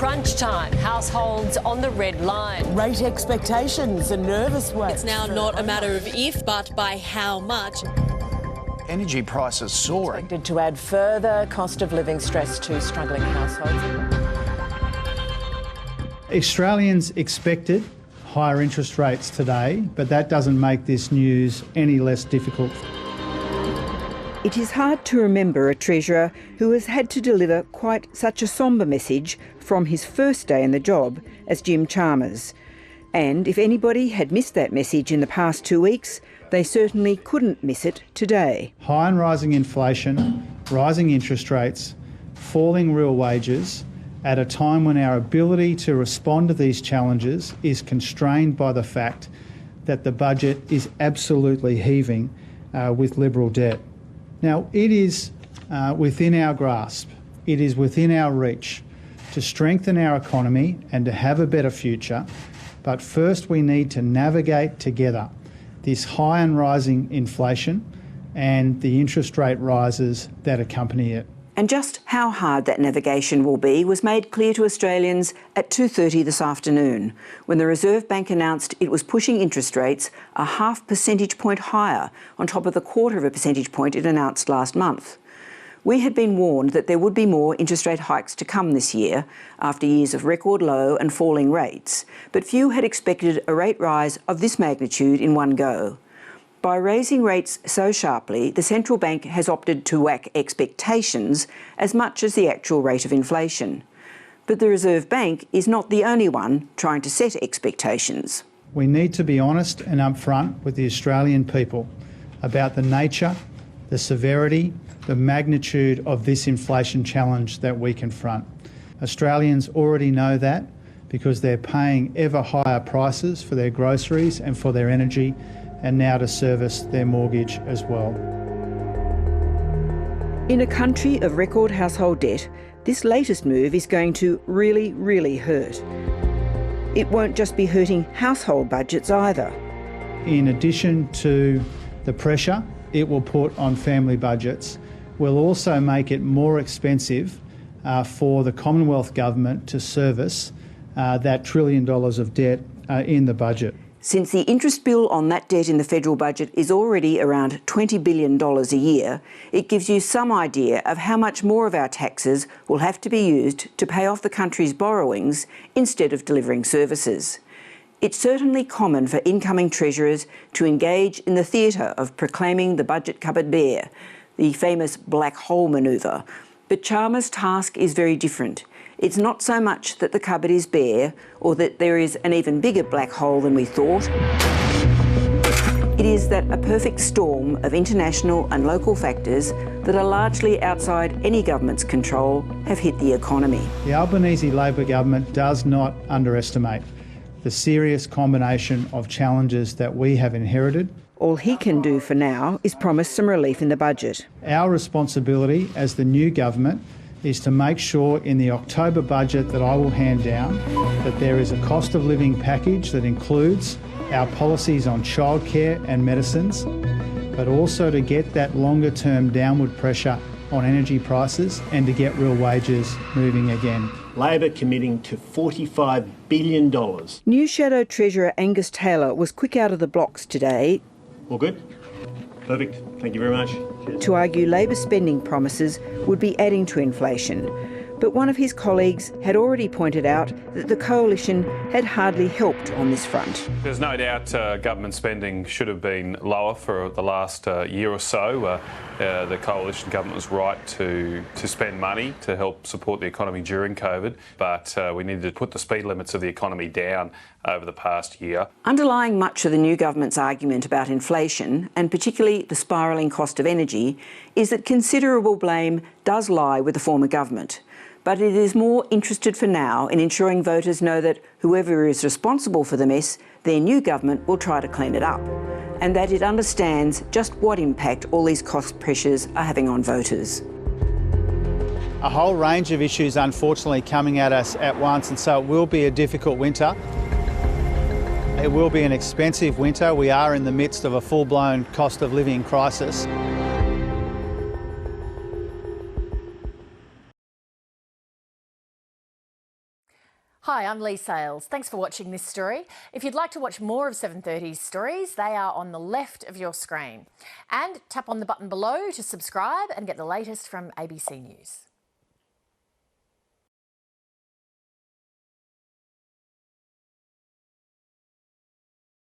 crunch time. Households on the red line. Rate expectations, a nervous wait. It's now not a matter of if, but by how much. Energy prices soaring. Expected to add further cost of living stress to struggling households. Australians expected higher interest rates today, but that doesn't make this news any less difficult. It is hard to remember a Treasurer who has had to deliver quite such a sombre message from his first day in the job as Jim Chalmers. And if anybody had missed that message in the past 2 weeks, they certainly couldn't miss it today. High and rising inflation, rising interest rates, falling real wages, at a time when our ability to respond to these challenges is constrained by the fact that the budget is absolutely heaving with Liberal debt. Now, it is within our grasp, it is within our reach to strengthen our economy and to have a better future, but first we need to navigate together this high and rising inflation and the interest rate rises that accompany it. And just how hard that navigation will be was made clear to Australians at 2:30 this afternoon, when the Reserve Bank announced it was pushing interest rates a 0.5 percentage point higher on top of the 0.25 percentage point it announced last month. We had been warned that there would be more interest rate hikes to come this year, after years of record low and falling rates, but few had expected a rate rise of this magnitude in one go. By raising rates so sharply, the central bank has opted to whack expectations as much as the actual rate of inflation. But the Reserve Bank is not the only one trying to set expectations. We need to be honest and upfront with the Australian people about the nature, the severity, the magnitude of this inflation challenge that we confront. Australians already know that because they're paying ever higher prices for their groceries and for their energy, and now to service their mortgage as well. In a country of record household debt, this latest move is going to really, really hurt. It won't just be hurting household budgets either. In addition to the pressure it will put on family budgets, will also make it more expensive for the Commonwealth Government to service that $1 trillion of debt in the budget. Since the interest bill on that debt in the federal budget is already around $20 billion a year, it gives you some idea of how much more of our taxes will have to be used to pay off the country's borrowings instead of delivering services. It's certainly common for incoming treasurers to engage in the theatre of proclaiming the budget cupboard bare, the famous black hole manoeuvre. But Chalmers' task is very different. It's not so much that the cupboard is bare or that there is an even bigger black hole than we thought. It is that a perfect storm of international and local factors that are largely outside any government's control have hit the economy. The Albanese Labor government does not underestimate the serious combination of challenges that we have inherited. All he can do for now is promise some relief in the budget. Our responsibility as the new government is to make sure in the October budget that I will hand down that there is a cost of living package that includes our policies on childcare and medicines, but also to get that longer term downward pressure on energy prices and to get real wages moving again. Labor committing to $45 billion. New Shadow Treasurer Angus Taylor was quick out of the blocks today. All good? Perfect. Thank you very much. Cheers. To argue Labor spending promises would be adding to inflation. But one of his colleagues had already pointed out that the coalition had hardly helped on this front. There's no doubt government spending should have been lower for the last year or so. The coalition government was right to spend money to help support the economy during COVID, but we needed to put the speed limits of the economy down over the past year. Underlying much of the new government's argument about inflation, and particularly the spiralling cost of energy, is that considerable blame does lie with the former government. But it is more interested for now in ensuring voters know that whoever is responsible for the mess, their new government will try to clean it up, and that it understands just what impact all these cost pressures are having on voters. A whole range of issues, unfortunately, coming at us at once, and so it will be a difficult winter. It will be an expensive winter. We are in the midst of a full-blown cost of living crisis. Hi, I'm Lee Sales. Thanks for watching this story. If you'd like to watch more of 7:30's stories, they are on the left of your screen. And tap on the button below to subscribe and get the latest from ABC News.